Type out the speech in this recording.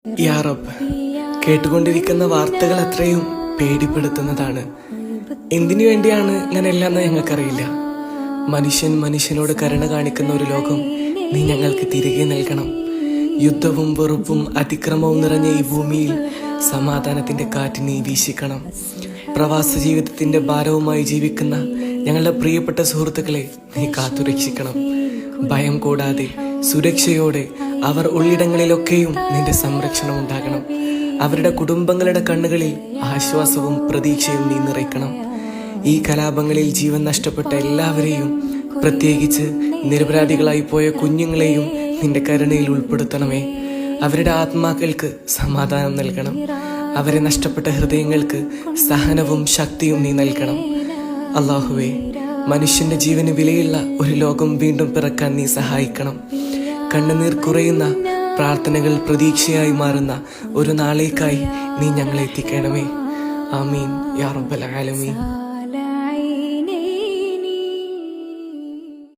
യാ റബ്ബ്, കേട്ടുകൊണ്ടിരിക്കുന്ന വാർത്തകൾ അത്രയും പേടിപ്പെടുത്തുന്നതാണ്. എന്തിനു വേണ്ടിയാണ് ഇങ്ങനെയല്ലാന്ന് ഞങ്ങൾക്കറിയില്ല. മനുഷ്യൻ മനുഷ്യനോട് കരുണ കാണിക്കുന്ന ഒരു ലോകം നീ ഞങ്ങൾക്ക് തിരികെ നൽകണം. യുദ്ധവും വെറുപ്പും അതിക്രമവും നിറഞ്ഞ ഈ ഭൂമിയിൽ സമാധാനത്തിന്റെ കാറ്റ് നീ വീശിക്കണം. പ്രവാസ ജീവിതത്തിന്റെ ഭാരവുമായി ജീവിക്കുന്ന ഞങ്ങളുടെ പ്രിയപ്പെട്ട സുഹൃത്തുക്കളെ നീ കാത്തുരക്ഷിക്കണം. ഭയം കൂടാതെ സുരക്ഷയോടെ അവർ ഉള്ളിടങ്ങളിലൊക്കെയും നിന്റെ സംരക്ഷണം ഉണ്ടാകണം. അവരുടെ കുടുംബങ്ങളുടെ കണ്ണുകളിൽ ആശ്വാസവും പ്രതീക്ഷയും നീ നിറയ്ക്കണം. ഈ കലാപങ്ങളിൽ ജീവൻ നഷ്ടപ്പെട്ട എല്ലാവരെയും, പ്രത്യേകിച്ച് നിരപരാധികളായി പോയ കുഞ്ഞുങ്ങളെയും നിന്റെ കരുണയിൽ ഉൾപ്പെടുത്തണമേ. അവരുടെ ആത്മാക്കൾക്ക് സമാധാനം നൽകണം. അവരെ നഷ്ടപ്പെട്ട ഹൃദയങ്ങൾക്ക് സഹനവും ശക്തിയും നീ നൽകണം. അല്ലാഹുവേ, മനുഷ്യന്റെ ജീവന് വിലയുള്ള ഒരു ലോകം വീണ്ടും പിറക്കാൻ നീ സഹായിക്കണം. കണ്ണുനീർ കുറയുന്ന പ്രാർത്ഥനകൾ പ്രതീക്ഷയായി മാറുന്ന ഒരു നാളേക്കായി നീ ഞങ്ങളെ എത്തിക്കണമേ. ആമീൻ യാ റബ്ബൽ ആലമീൻ.